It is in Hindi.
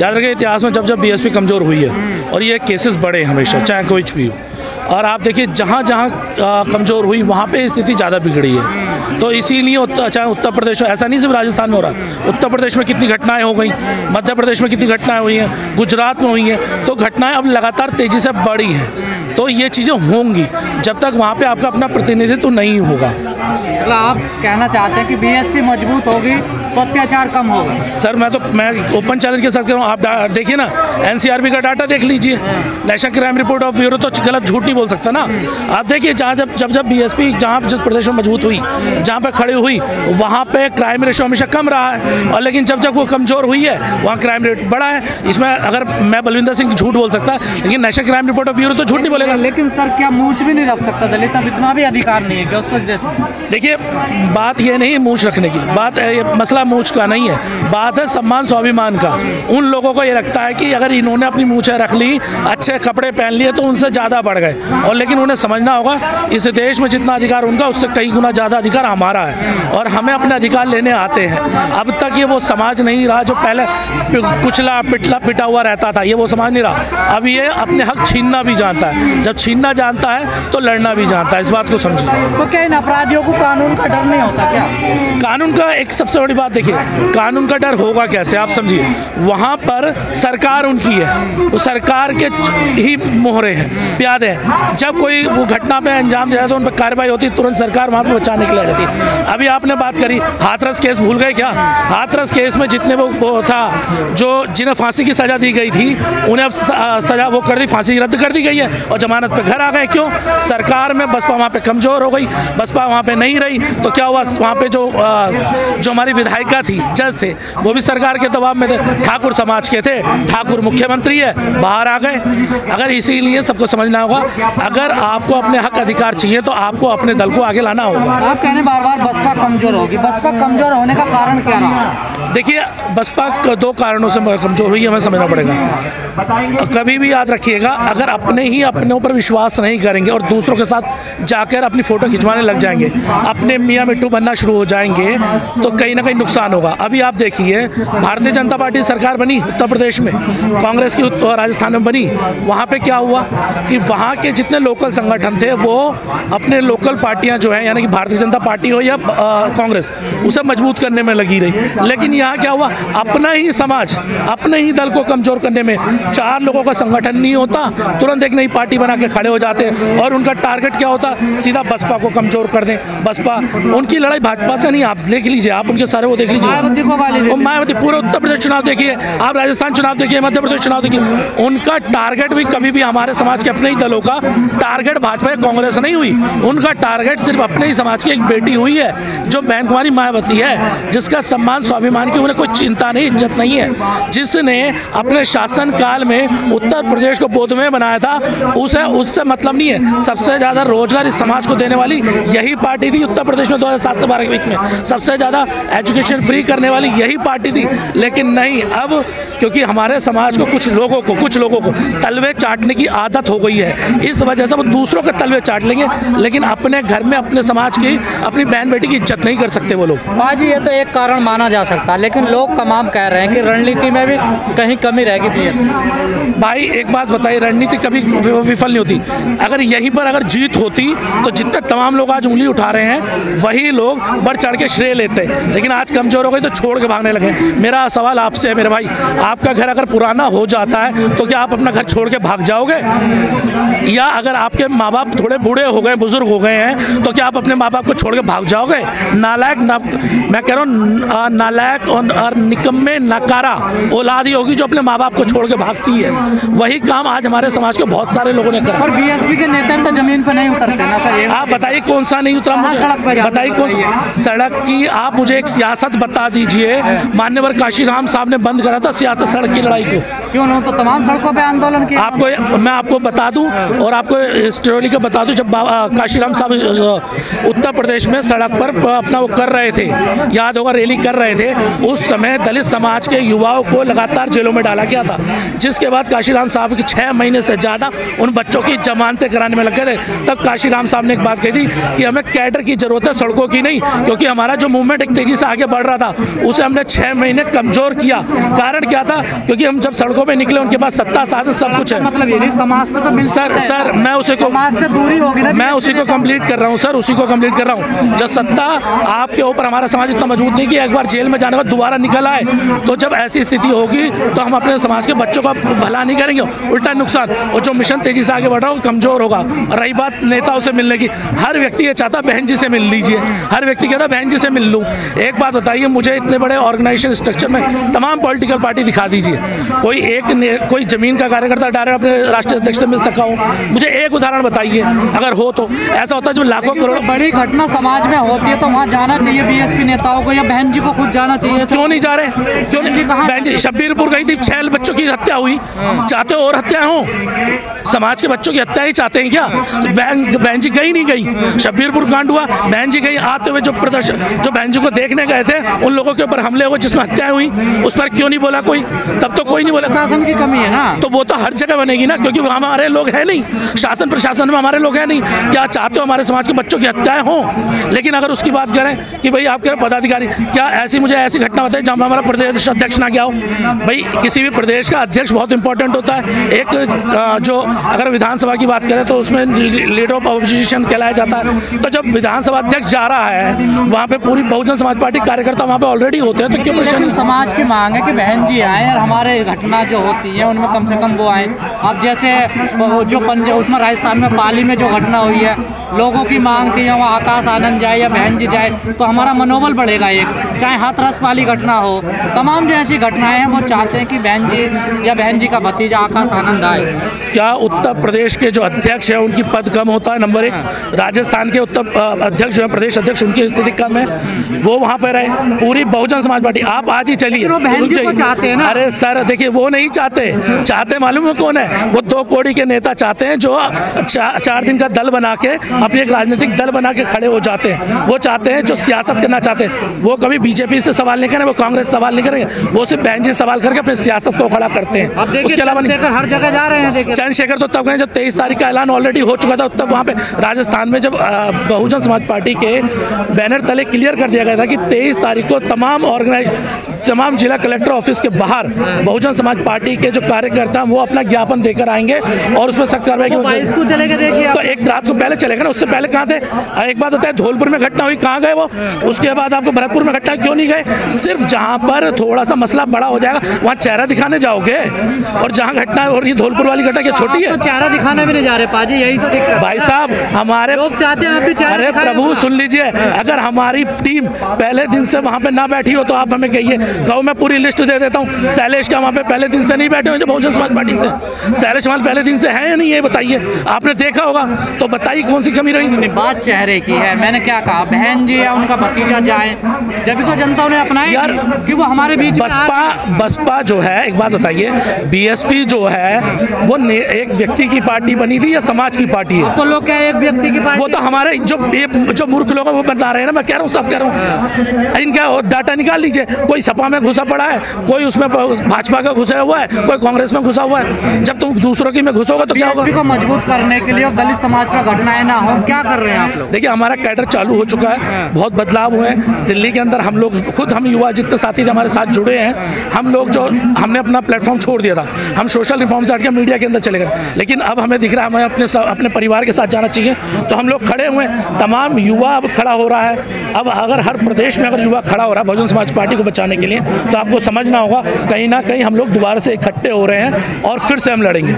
याद रखिए इतिहास में जब जब बीएसपी कमज़ोर हुई है और ये केसेस बढ़े हमेशा, चाहे कोई भी हो, और आप देखिए जहाँ जहाँ कमज़ोर हुई वहाँ पे स्थिति ज़्यादा बिगड़ी है। तो इसीलिए चाहे उत्तर प्रदेश हो, ऐसा नहीं सिर्फ राजस्थान में हो रहा, उत्तर प्रदेश में कितनी घटनाएं हो गई, मध्य प्रदेश में कितनी घटनाएं हुई हैं, गुजरात में हुई हैं, तो घटनाएं अब लगातार तेज़ी से बढ़ी हैं। तो ये चीज़ें होंगी जब तक वहाँ पे आपका अपना प्रतिनिधित्व नहीं होगा। मतलब आप कहना चाहते हैं कि बीएसपी मजबूत होगी तो अत्याचार कम होगा? सर मैं ओपन चैलेंज के साथ कह रहा हूँ, आप देखिए ना एनसीआरबी का डाटा देख लीजिए, national crime report of bureau तो गलत झूठ नहीं बोल सकता ना। आप देखिए जहाँ जब बीएसपी जहाँ जिस प्रदेश में मजबूत हुई, जहाँ पे खड़ी हुई, वहाँ पे क्राइम रेशो हमेशा कम रहा है, और लेकिन जब जब वो कमज़ोर हुई है वहाँ क्राइम रेट बढ़ा है। इसमें अगर मैं बलविंदर सिंह झूठ बोल सकता है, लेकिन national crime report of bureau तो झूठ नहीं बोलेगा। लेकिन सर क्या मूंछ भी नहीं रख सकता दलित? अब इतना भी अधिकार नहीं है कि उसको देश में? देखिए बात ये नहीं मूंछ रखने की, बात मसला मूंछ का नहीं है, बात है सम्मान स्वाभिमान का। उन लोगों को ये लगता है कि अगर इन्होंने अपनी मूंछें रख ली, अच्छे कपड़े पहन लिए, तो उनसे ज़्यादा बढ़ गए, और लेकिन उन्हें समझना होगा इस देश में जितना अधिकार उनका उससे कई गुना ज़्यादा अधिकार हमारा है, और हमें अपने अधिकार लेने आते हैं। अब तक ये वो समाज नहीं रहा जो पहले कुचला पिटा हुआ रहता था, ये वो समाज नहीं रहा। अब ये अपने हक छीनना भी जानता है, जब छीनना जानता है तो लड़ना भी जानता है, इस बात को समझिए। तो क्या इन अपराधियों को कानून का डर नहीं होता क्या? कानून का एक सबसे बड़ी बात देखिए, कानून का डर होगा कैसे, आप समझिए। वहाँ पर सरकार उनकी है, वो सरकार के ही मोहरे हैं, प्यादे हैं। जब कोई वो घटना पे अंजाम दिया तो उन पर कार्रवाई होती, तुरंत सरकार वहाँ पे बचाने के लिए आ जाती। अभी आपने बात करी हाथरस केस, भूल गए क्या? हाथरस केस में जितने वो था जो जिन्हें फांसी की सज़ा दी गई थी, उन्हें अब सज़ा वो कर दी, फांसी रद्द कर दी गई है और जमानत पे घर आ गए। क्यों? सरकार में बसपा वहाँ पे कमज़ोर हो गई, बसपा वहाँ पे नहीं रही, तो क्या हुआ, वहाँ पे जो हमारी विधायिका थी, जज थे, वो भी सरकार के दबाव में थे, ठाकुर समाज के थे, ठाकुर मुख्यमंत्री है, बाहर आ गए। अगर इसीलिए सबको समझना होगा, अगर आपको अपने हक अधिकार चाहिए तो आपको अपने दल को आगे लाना होगा। आप कहने बार बार बसपा कमजोर होगी, बसपा कमजोर होने का कारण क्या रहा? देखिए बसपा दो कारणों से कमजोर हुई है, हमें समझना पड़ेगा। कभी भी याद रखिएगा, अगर अपने ऊपर विश्वास नहीं करेंगे और दूसरों के साथ जाकर अपनी फोटो खिंचवाने लग जाएंगे, अपने मियाँ मिट्टू बनना शुरू हो जाएंगे, तो कहीं ना कहीं नुकसान होगा। अभी आप देखिए भारतीय जनता पार्टी सरकार बनी उत्तर प्रदेश में, कांग्रेस की राजस्थान में बनी, वहाँ पे क्या हुआ कि वहाँ के जितने लोकल संगठन थे वो अपने लोकल पार्टियाँ जो है, यानी कि भारतीय जनता पार्टी हो या कांग्रेस, उसे मजबूत करने में लगी रही। लेकिन यहाँ क्या हुआ, अपना ही समाज अपने ही दल को कमजोर करने में, 4 लोगों का संगठन नहीं होता, तुरंत एक नई पार्टी बना के खड़े हो जाते हैं, और उनका टारगेट क्या होता, सीधा बसपा को कमजोर कर दें। बसपा, उनकी लड़ाई भाजपा से नहीं, आप देख लीजिए, आप उनके सारे वो देख लीजिए, मायावती पूरे उत्तर प्रदेश चुनाव देखिए, आप राजस्थान चुनाव देखिए, मध्य प्रदेश चुनाव देखिए, उनका टारगेट भी कभी भी हमारे समाज के अपने ही दलों का टारगेट भाजपा या कांग्रेस नहीं हुई, उनका टारगेट सिर्फ अपने ही समाज की एक बेटी हुई है जो बहन कुमारी मायावती है, जिसका सम्मान स्वाभिमान की उन्हें कोई चिंता नहीं, इज्जत नहीं है, जिसने अपने शासन काल में उत्तर प्रदेश को बोधमय बनाया था, उसे उससे मतलब नहीं है। सबसे ज्यादा रोजगार इस समाज को देने वाली यही पार्टी थी उत्तर प्रदेश में 2007 से 12 के बीच में, सबसे ज्यादा एजुकेशन फ्री करने वाली यही पार्टी थी। लेकिन नहीं, अब क्योंकि हमारे समाज को कुछ लोगों को तलवे चाटने की आदत हो गई है, इस वजह से वो दूसरों के तलवे चाट लेंगे, लेकिन अपने घर में अपने समाज की, अपनी बहन बेटी की इज्जत नहीं कर सकते वो लोग। बाजी ये तो एक कारण माना जा सकता है, लेकिन लोग तमाम कह रहे हैं कि रणनीति में भी कहीं कमी रहेगी देश में। भाई एक बात बताइए, रणनीति कभी विफल नहीं होती। अगर यहीं पर अगर जीत होती तो जितने तमाम लोग आज उंगली उठा रहे हैं वही लोग बढ़ चढ़ के श्रेय लेते, लेकिन आज कमजोर हो गए तो छोड़ के भागने लगे। मेरा सवाल आपसे है मेरे भाई, आपका घर अगर पुराना हो जाता है तो क्या आप अपना घर छोड़ के भाग जाओगे? या अगर आपके माँ बाप थोड़े बूढ़े हो गए, बुजुर्ग हो गए हैं, तो क्या आप अपने माँ बाप को छोड़ के भाग जाओगे? नालायक मैं कह रहा हूँ, नालायक और निकम्मे नकारा औलाद ही होगी जो अपने माँ बाप को छोड़ के भागती है। वही काम आज हमारे समाज के बहुत सारे लोगों ने करा। और बीएसपी के नेता तो जमीन पर नहीं उतरते ना सर। आप बताइए कौन सा नहीं उतरा, मुझे बताइए कौन सड़क की, आप मुझे एक सियासत बता दीजिए। मान्यवर काशीराम साहब ने बंद करा था सियासत, सड़क की लड़ाई क्यों? क्यों? तो तमाम सड़कों पे आंदोलन किया। मैं आपको बता दूं, और आपको हिस्टोरी का बता दूं, जब काशीराम साहब उत्तर प्रदेश में सड़क पर अपना वो कर रहे थे, याद होगा रैली कर रहे थे, उस समय दलित समाज के युवाओं को लगातार जेलों में डाला गया था, जिसके बाद काशीराम साहब की 6 महीने से ज़्यादा उन बच्चों की जमानतें कराने में लग गए थे। तब काशीराम साहब ने एक बात कही थी कि हमें कैडर की ज़रूरत है, सड़कों की नहीं, क्योंकि हमारा जो मूवमेंट एक तेज़ी से आगे बढ़ रहा था उसे हमने 6 महीने कमज़ोर किया। कारण क्या था? क्योंकि हम जब सड़कों पर निकले उनके पास सत्ता साधन सब कुछ है। मतलब ये समाज से तो सर मैं उसी को, समाज से दूरी होगी ना, मैं उसी को कंप्लीट कर रहा हूँ सर, उसी को कंप्लीट कर रहा हूँ। जब सत्ता आपके ऊपर, हमारा समाज इतना मजबूत नहीं कि एक बार जेल में जाने के बाद दोबारा निकल आए, तो जब ऐसी स्थिति होगी तो हम अपने समाज के बच्चों का भला नहीं करेंगे, उल्टा नुकसान। और जो मिशन तेजी से आगे बढ़ रहा है वो कमजोर होगा। रही बात नेताओं से मिलने की, हर व्यक्ति ये चाहता बहन जी से मिल लीजिए, हर व्यक्ति कहता बहन जी से मिल लूँ। एक बात बताइए, मुझे इतने बड़े ऑर्गेनाइजेशन स्ट्रक्चर में तमाम पॉलिटिकल पार्टी दिखा दीजिए, कोई जमीन का कार्यकर्ता डायरेक्ट अपने राष्ट्रीय अध्यक्ष से मिल सका हो? मुझे एक उदाहरण बताइए अगर हो तो। ऐसा होता है जब लाखों करोड़ बड़ी घटना समाज में होती है तो वहाँ जाना चाहिए बीएसपी नेताओं को, या बहन जी को खुद जाना चाहिए? क्यों नहीं जा रहे? क्यों नहीं? बहन जी शब्बीरपुर गई थी, 6 बच्चों की हत्या हुई, चाहते हो और हत्या हो? समाज के बच्चों की हत्या ही चाहते हैं क्या? तो बहन जी गई नहीं गई, शब्बीरपुर कांड हुआ, बहन जी गई। आते हुए जो प्रदर्शन, जो बहन जी को देखने गए थे, उन लोगों के ऊपर हमले हुए जिसमें हत्याएं हुई, उस पर क्यों नहीं बोला कोई? तब तो कोई नहीं बोला। शासन की कमी है ना, तो वो तो हर जगह बनेगी ना, क्योंकि हमारे लोग हैं नहीं, शासन प्रशासन में हमारे लोग हैं नहीं। क्या चाहते हो हमारे समाज के बच्चों की हत्याएं हों? लेकिन अगर उसकी बात करें कि भाई आप कह रहे पदाधिकारी, क्या मुझे ऐसी घटना बताइए जहाँ हमारा प्रदेश अध्यक्ष ना गया हो? भाई किसी भी प्रदेश का अध्यक्ष बहुत इंपॉर्टेंट होता है। एक जो अगर विधानसभा की बात करें तो उसमें लीडर ऑफ अपोजिशन कहलाया जाता है। तो जब विधानसभा अध्यक्ष जा रहा है वहाँ पे पूरी बहुजन समाज पार्टी कार्यकर्ता वहाँ पे ऑलरेडी होते हैं, तो क्यों परेशानी? समाज की मांग है कि बहन जी आए और हमारे घटना जो होती है उनमें कम से कम वो आए। अब जैसे जो उसमें राजस्थान में पाली में जो घटना हुई है, लोगों की मांग थी वहाँ आकाश आनंद जाए या बहन जी जाए तो हमारा मनोबल बढ़ेगा। एक चाहे हाथरस वाली घटना हो, तमाम जो ऐसी घटनाएं हैं वो चाहते हैं कि बहन जी या बहन जी का भतीजा आकाश आनंद आए। क्या उत्तर प्रदेश के जो अध्यक्ष है उनकी पद कम होता है? नंबर 1। राजस्थान के उत्तर अध्यक्ष जो है, प्रदेश अध्यक्ष, उनकी स्थिति कम है, वो वहाँ पर रहे। पूरी बहुजन समाज पार्टी, आप आज ही चलिए, चाहते हैं ना? अरे सर देखिए, वो नहीं चाहते मालूम है कौन है? वो 2 कौड़ी के नेता चाहते हैं जो 4 दिन का दल बना के, अपनी एक राजनीतिक दल बना के खड़े हो जाते हैं। वो चाहते हैं जो सियासत करना चाहते हैं, वो कभी बीजेपी से सवाल नहीं करेंगे, वो कांग्रेस सवाल नहीं करेंगे, वो सिर्फ बहन जी सवाल करके अपनी सियासत को खड़ा करते हैं। उसके अलावा हर जगह जा रहे हैं। चंद्रशेखर तो तब गए जब 23 तारीख का ऐलान ऑलरेडी हो चुका था। तब वहाँ पे राजस्थान में जब बहुजन समाज पार्टी के बैनर तले क्लियर कर दिया गया था कि 23 तारीख को तमाम जिला कलेक्टर ऑफिस के बाहर बहुजन समाज पार्टी के जो कार्यकर्ता हैं वो अपना ज्ञापन देकर आएंगे और उसमें सख्त कार्रवाई की चलेगा। तो एक रात को पहले चलेगा ना, उससे पहले कहाँ थे? एक बात होता है, धौलपुर में घटना हुई, कहाँ गए वो? उसके बाद आपको भरतपुर में घटना, क्यों नहीं गए? सिर्फ जहाँ पर थोड़ा सा मसला बड़ा हो जाएगा वहाँ चेहरा दिखाने जाओगे, और जहाँ घटना हो रही है धौलपुर वाली घटना क्या छोटी है? चेहरा दिखाने भी नहीं जा रहे पाजी, यही तो दिक्कत। भाई साहब हमारे लोग चाहते हैं आप भी चेहरा। अरे प्रभु सुन लीजिए, अगर हमारी टीम पहले दिन से वहाँ पे ना बैठी हो तो आप हमें कहिए, कहो मैं पूरी लिस्ट दे देता हूँ। शैलेश का वहाँ पे पहले दिन से नहीं बैठे हुए बहुजन समाज पार्टी से? शैलेश माल पहले दिन से है या नहीं, ये बताइए। आपने देखा होगा तो बताइए कौन सी कमी रही? बात चेहरे की है, मैंने क्या कहा, बहन जी या उनका भतीजा जाए, जब भी तो जनता ने अपनाई यार कि वो हमारे बीच। बसपा जो है, एक बात बताइए, बीएसपी जो है वो एक व्यक्ति की पार्टी बनी थी या समाज की पार्टी है? तो लोग क्या एक व्यक्ति की पार्टी? वो तो हमारे जो मूर्ख लोग हैं वो बता रहे हैं ना, मैं कह रहा हूँ, साफ कह रहा हूँ। इनका डाटा निकाल लीजिए, कोई सपा में घुसा पड़ा है, कोई उसमें भाजपा का घुसा हुआ है, कोई कांग्रेस में घुसा हुआ है। जब तुम दूसरों की में घुसोगे तो क्या होगा? को मजबूत करने के लिए और दलित समाज पर घटनाएं ना हो, क्या कर रहे हैं आप लोग? देखिए हमारा कैडर चालू हो चुका है, बहुत बदलाव हुए हैं दिल्ली के अंदर। हम लोग खुद, हम युवा जितने साथी थे हमारे साथ जुड़े हैं, हम लोग जो हमने अपना प्लेटफॉर्म छोड़ दिया था, हम सोशल रिफॉर्म से हट के मीडिया के अंदर चले गए, लेकिन अब हमें दिख रहा है हमें अपने परिवार के साथ जाना चाहिए, तो हम लोग खड़े हुए हैं। तमाम युवा अब खड़ा हो रहा है। अब अगर हर प्रदेश में अगर युवा खड़ा हो रहा है बहुजन समाज पार्टी को बचाने के लिए, तो आपको समझना होगा कहीं ना कहीं हम लोग दोबारा से इकट्ठे हो रहे हैं और फिर से हम लड़ेंगे।